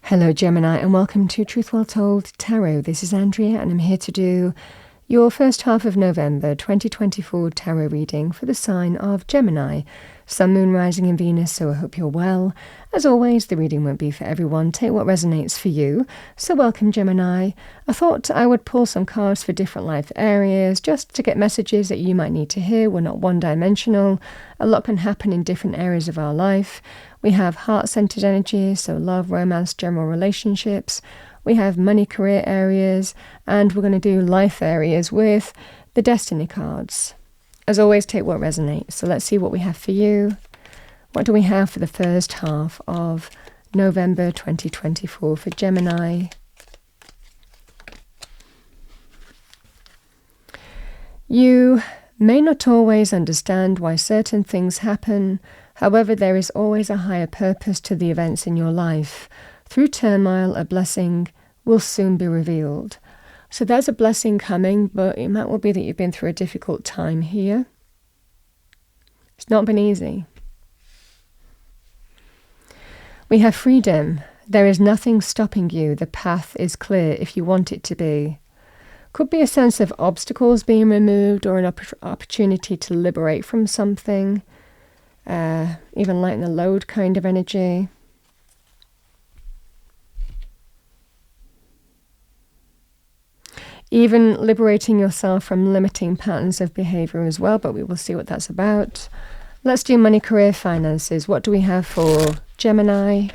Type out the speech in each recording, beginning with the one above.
Hello Gemini and welcome to Truth Well Told Tarot. This is Andrea and I'm here to do your first half of November 2024 tarot reading for the sign of Gemini. Sun, Moon, Rising in Venus, so I hope you're well. As always, the reading won't be for everyone. Take what resonates for you. So welcome Gemini. I thought I would pull some cards for different life areas just to get messages that you might need to hear. We're not one-dimensional. A lot can happen in different areas of our life. We have heart-centered energy, so love, romance, general relationships. We have money, career areas, and we're going to do life areas with the Destiny cards. As always, take what resonates. So let's see what we have for you. What do we have for the first half of November 2024 for Gemini? You may not always understand why certain things happen. However, there is always a higher purpose to the events in your life. Through turmoil, a blessing will soon be revealed. So there's a blessing coming, but it might well be that you've been through a difficult time here. It's not been easy. We have freedom. There is nothing stopping you. The path is clear if you want it to be. Could be a sense of obstacles being removed or an opportunity to liberate from something. Even lighten the load kind of energy. Even liberating yourself from limiting patterns of behavior as well, but we will see what that's about. Let's do money, career, finances. What do we have for Gemini?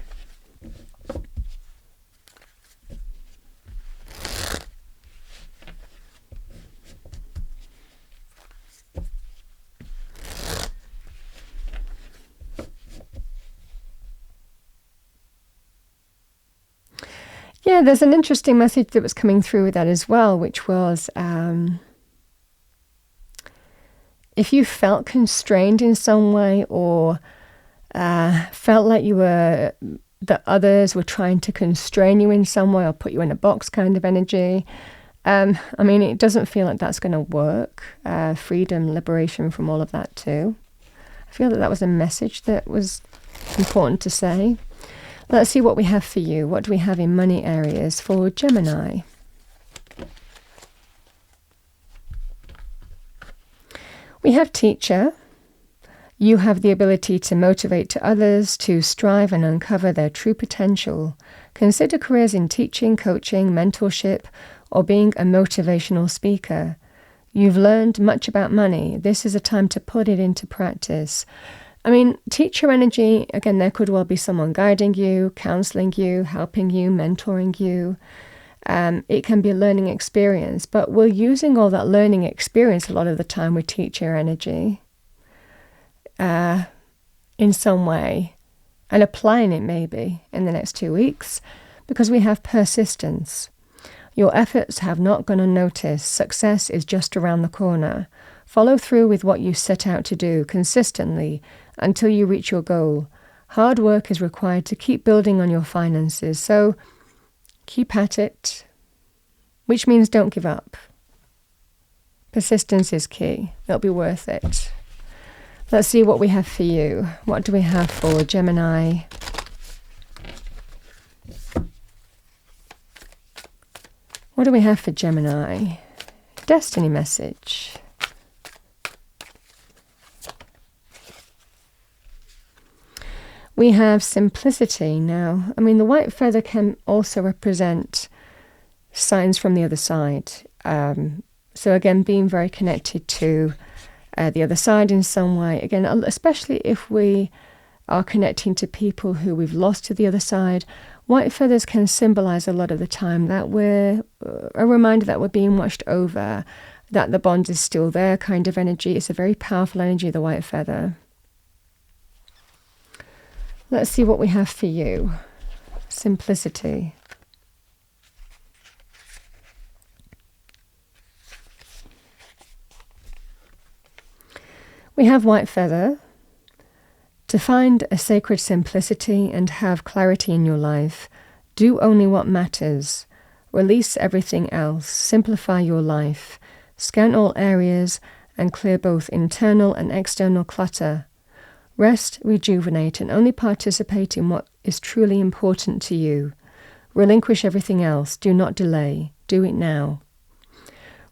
Yeah, there's an interesting message that was coming through with that as well, which was if you felt constrained in some way or felt like that others were trying to constrain you in some way or put you in a box kind of energy. I mean, it doesn't feel like that's going to work. Freedom, liberation from all of that too. I feel that was a message that was important to say. Let's see what we have for you. What do we have in money areas for Gemini? We have teacher. You have the ability to motivate to others to strive and uncover their true potential. Consider careers in teaching, coaching, mentorship, or being a motivational speaker. You've learned much about money. This is a time to put it into practice. I mean, teacher energy, again, there could well be someone guiding you, counseling you, helping you, mentoring you. It can be a learning experience, but we're using all that learning experience a lot of the time with teacher energy in some way and applying it maybe in the next 2 weeks because we have persistence. Your efforts have not gone unnoticed. Success is just around the corner. Follow through with what you set out to do consistently until you reach your goal. Hard work is required to keep building on your finances, so keep at it, which means don't give up. Persistence is key. It'll be worth it. Let's see what we have for you. What do we have for Gemini? What do we have for Gemini? Destiny message. We have simplicity now. I mean, the white feather can also represent signs from the other side. So again, being very connected to the other side in some way. Again, especially if we are connecting to people who we've lost to the other side, white feathers can symbolize a lot of the time that we're a reminder that we're being watched over, that the bond is still there kind of energy. It's a very powerful energy, the white feather. Let's see what we have for you. Simplicity. We have white feather. To find a sacred simplicity and have clarity in your life, do only what matters. Release everything else. Simplify your life. Scan all areas and clear both internal and external clutter. Rest, rejuvenate, and only participate in what is truly important to you. Relinquish everything else. Do not delay. Do it now.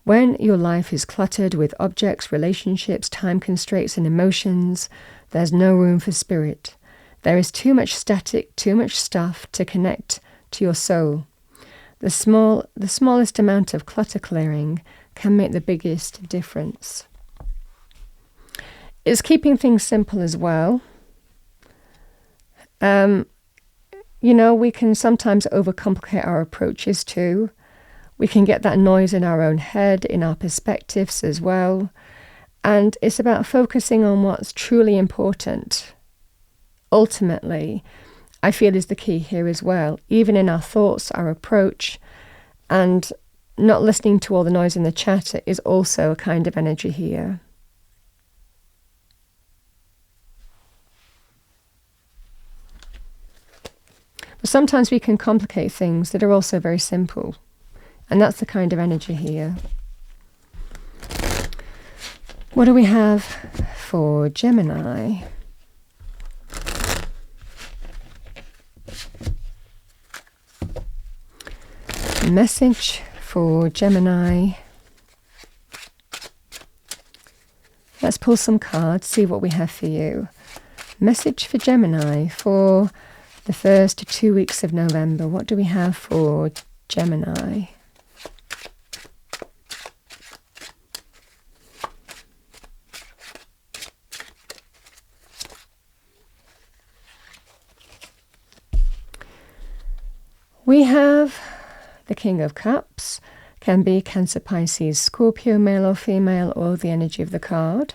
When your life is cluttered with objects, relationships, time constraints, and emotions, there's no room for spirit. There is too much static, too much stuff to connect to your soul. The smallest amount of clutter clearing can make the biggest difference. It's keeping things simple as well. We can sometimes overcomplicate our approaches too. We can get that noise in our own head, in our perspectives as well. And it's about focusing on what's truly important. Ultimately, I feel is the key here as well, even in our thoughts, our approach, and not listening to all the noise in the chatter is also a kind of energy here. But sometimes we can complicate things that are also very simple, and that's the kind of energy here. What do we have for Gemini? Message for Gemini. Let's pull some cards, see what we have for you. Message for Gemini for the first 2 weeks of November. What do we have for Gemini? We have the King of Cups. Can be Cancer, Pisces, Scorpio, male or female, or the energy of the card.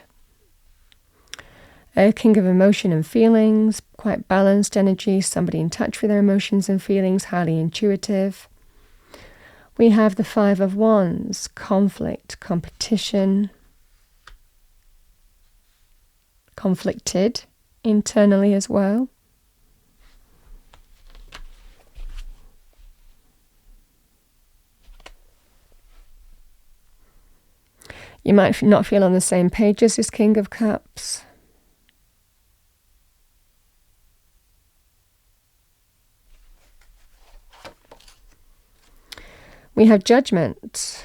A King of Emotion and Feelings, quite balanced energy, somebody in touch with their emotions and feelings, highly intuitive. We have the Five of Wands, conflict, competition, conflicted internally as well. You might not feel on the same page as this King of Cups. We have Judgment.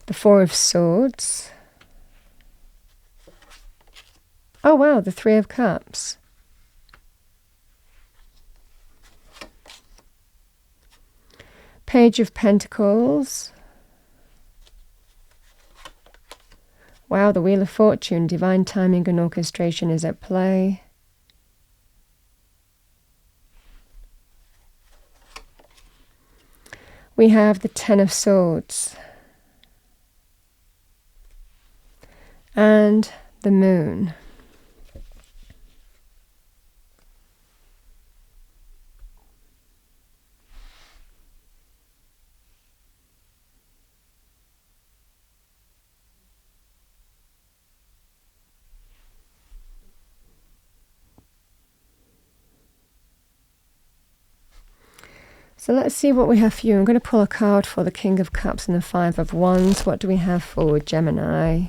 The Four of Swords. Oh wow, the Three of Cups. Page of Pentacles. Wow, the Wheel of Fortune, divine timing and orchestration is at play. We have the Ten of Swords. And the Moon. So let's see what we have for you. I'm going to pull a card for the King of Cups and the Five of Wands. What do we have for Gemini?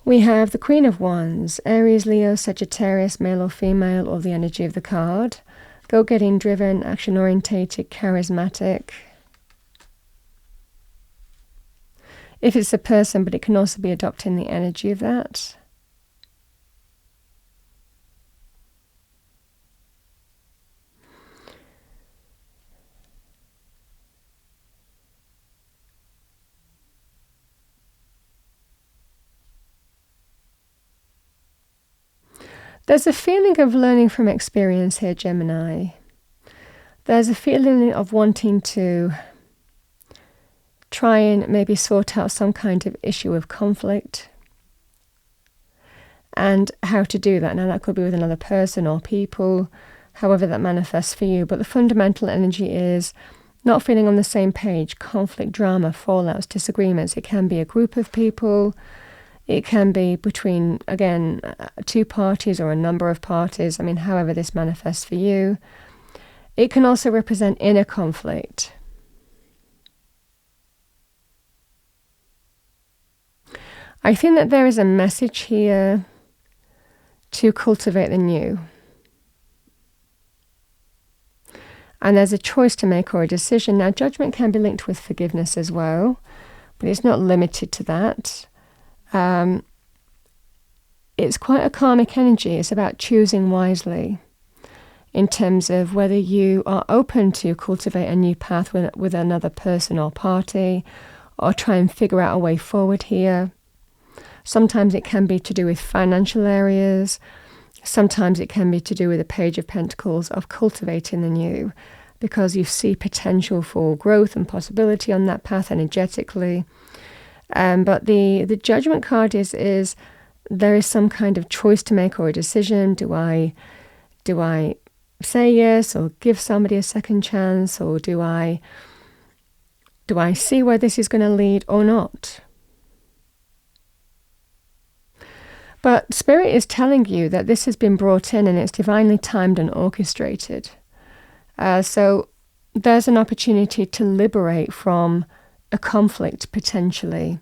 We have the Queen of Wands, Aries, Leo, Sagittarius, male or female, or the energy of the card. Go-getting, driven, action-orientated, charismatic. If it's a person, but it can also be adopting the energy of that. There's a feeling of learning from experience here, Gemini. There's a feeling of wanting to try and maybe sort out some kind of issue of conflict and how to do that. Now, that could be with another person or people, however that manifests for you. But the fundamental energy is not feeling on the same page, conflict, drama, fallouts, disagreements. It can be a group of people. It can be between, again, two parties or a number of parties. I mean, however this manifests for you. It can also represent inner conflict. I think that there is a message here to cultivate the new. And there's a choice to make or a decision. Now, judgment can be linked with forgiveness as well, but it's not limited to that. It's quite a karmic energy. It's about choosing wisely in terms of whether you are open to cultivate a new path with another person or party, or try and figure out a way forward here. Sometimes it can be to do with financial areas. Sometimes it can be to do with the Page of Pentacles of cultivating the new, because you see potential for growth and possibility on that path energetically. But the Judgment card is there is some kind of choice to make or a decision. Do I say yes or give somebody a second chance, or do I see where this is going to lead or not? But Spirit is telling you that this has been brought in and it's divinely timed and orchestrated. So there's an opportunity to liberate from a conflict, potentially.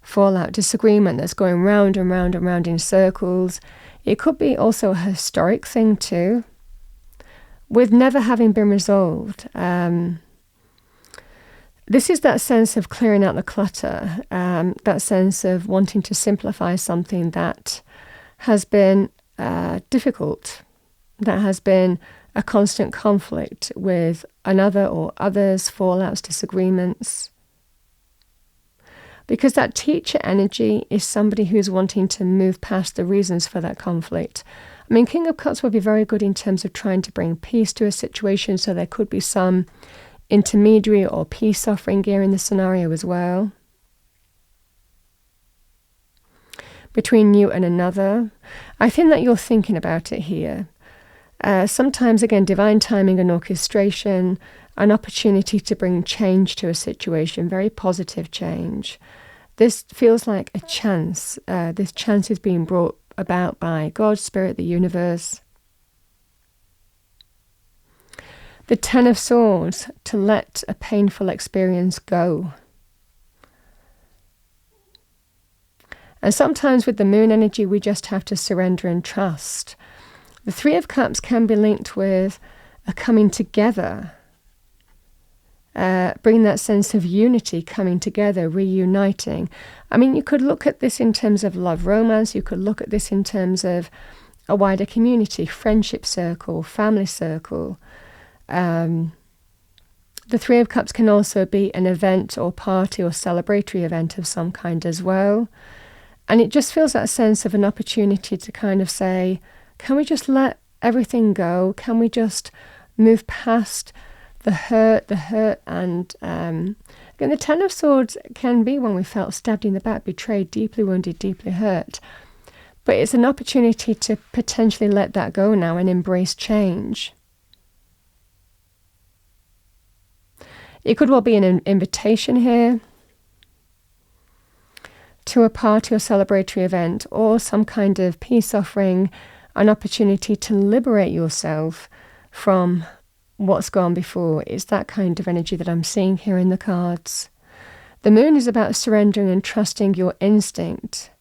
Fallout, disagreement that's going round and round and round in circles. It could be also a historic thing too, with never having been resolved. This is that sense of clearing out the clutter, that sense of wanting to simplify something that has been difficult, that has been a constant conflict with another or others, fallouts, disagreements. Because that teacher energy is somebody who's wanting to move past the reasons for that conflict. I mean, King of Cups would be very good in terms of trying to bring peace to a situation, so there could be some intermediary or peace offering here in the scenario as well. Between you and another. I think that you're thinking about it here. Sometimes, again, divine timing and orchestration, an opportunity to bring change to a situation, very positive change. This feels like a chance. This chance is being brought about by God, Spirit, the universe. The Ten of Swords, to let a painful experience go. And sometimes with the Moon energy, we just have to surrender and trust. The Three of Cups can be linked with a coming together. Bring that sense of unity, coming together, reuniting. I mean, you could look at this in terms of love, romance. You could look at this in terms of a wider community, friendship circle, family circle. The Three of Cups can also be an event or party or celebratory event of some kind as well. And it just feels that sense of an opportunity to kind of say, can we just let everything go? Can we just move past the hurt? And again, the Ten of Swords can be when we felt stabbed in the back, betrayed, deeply wounded, deeply hurt. But it's an opportunity to potentially let that go now and embrace change. It could well be an invitation here to a party or celebratory event, or some kind of peace offering, an opportunity to liberate yourself from what's gone before. It's that kind of energy that I'm seeing here in the cards. The Moon is about surrendering and trusting your instinct.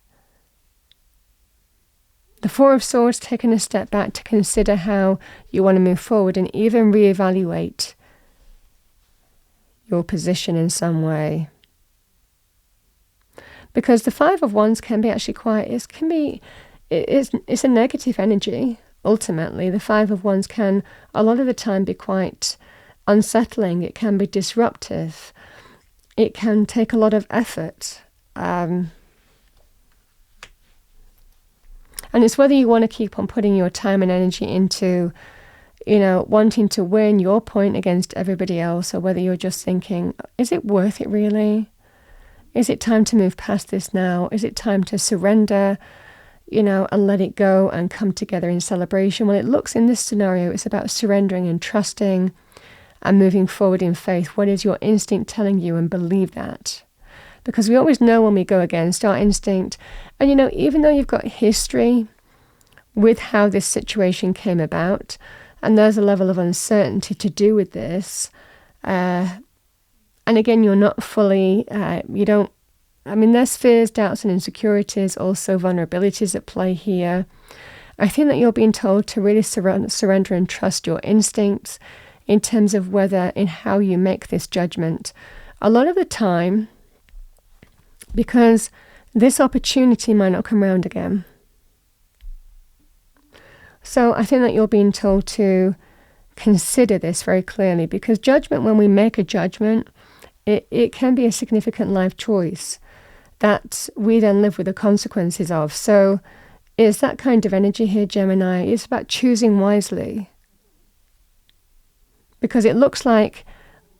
The Four of Swords, taking a step back to consider how you want to move forward and even reevaluate your position in some way. Because the Five of Wands can be actually quite, it's a negative energy, ultimately. The Five of Wands can, a lot of the time, be quite unsettling. It can be disruptive. It can take a lot of effort. And it's whether you want to keep on putting your time and energy into, wanting to win your point against everybody else, or whether you're just thinking, is it worth it really? Is it time to move past this now? Is it time to surrender, and let it go and come together in celebration? Well, it looks in this scenario, it's about surrendering and trusting and moving forward in faith. What is your instinct telling you? And believe that. Because we always know when we go against our instinct. And even though you've got history with how this situation came about, and there's a level of uncertainty to do with this, and again, you're not fully, there's fears, doubts and insecurities, also vulnerabilities at play here. I think that you're being told to really surrender and trust your instincts in terms of in how you make this judgment. A lot of the time, because this opportunity might not come around again. So I think that you're being told to consider this very clearly, because judgment, when we make a judgment, it can be a significant life choice that we then live with the consequences of. So it's that kind of energy here, Gemini. It's about choosing wisely. Because it looks like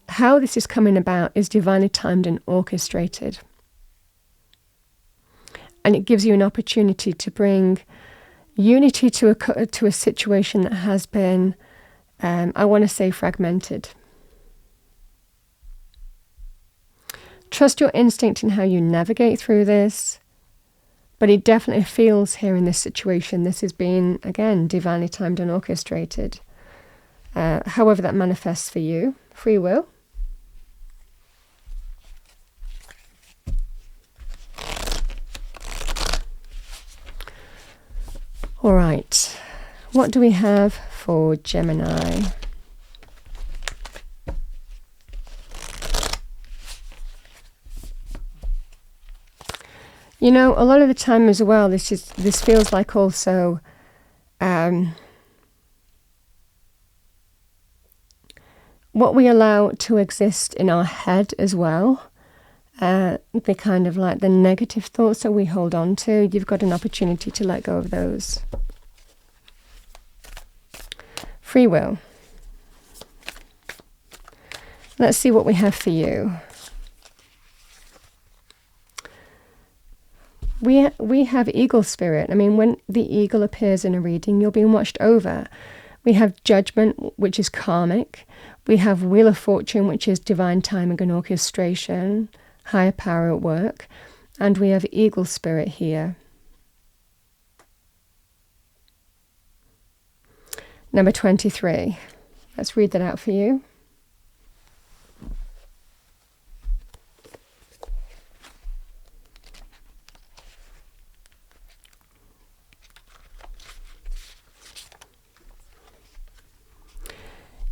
how this is coming about is divinely timed and orchestrated. And it gives you an opportunity to bring unity to a situation that has been, I want to say, fragmented. Trust your instinct in how you navigate through this. But it definitely feels here in this situation, this is being, again, divinely timed and orchestrated. However that manifests for you. Free will. All right, what do we have for Gemini? A lot of the time as well, this feels like also what we allow to exist in our head as well. The kind of like the negative thoughts that we hold on to, you've got an opportunity to let go of those. Free will. Let's see what we have for you. We have eagle spirit. When the eagle appears in a reading, you're being watched over. We have judgment, which is karmic. We have wheel of fortune, which is divine timing and orchestration, higher power at work. And we have eagle spirit here. Number 23. Let's read that out for you.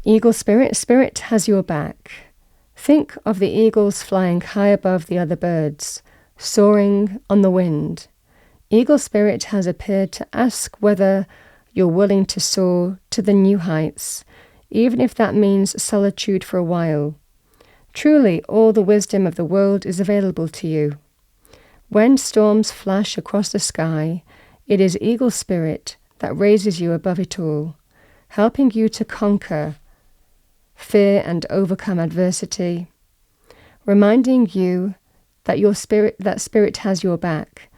Eagle spirit. Spirit has your back. Think of the eagles flying high above the other birds, soaring on the wind. Eagle spirit has appeared to ask whether you're willing to soar to the new heights, even if that means solitude for a while. Truly, all the wisdom of the world is available to you. When storms flash across the sky, it is eagle spirit that raises you above it all, helping you to conquer fear and overcome adversity, reminding you that spirit has your back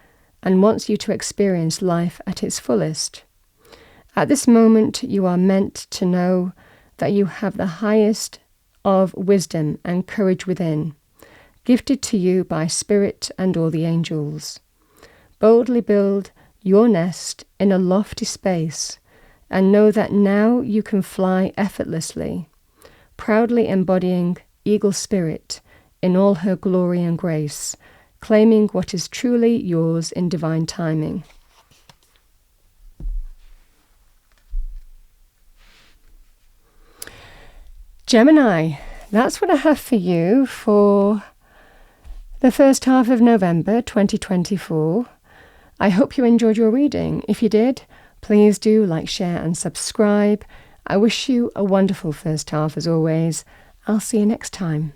and wants you to experience life at its fullest. At this moment, you are meant to know that you have the highest of wisdom and courage within, gifted to you by spirit and all the angels. Boldly build your nest in a lofty space and know that now you can fly effortlessly, proudly embodying eagle spirit in all her glory and grace, claiming what is truly yours in divine timing. Gemini, that's what I have for you for the first half of November 2024. I hope you enjoyed your reading. If you did, please do like, share and subscribe. I wish you a wonderful first half as always. I'll see you next time.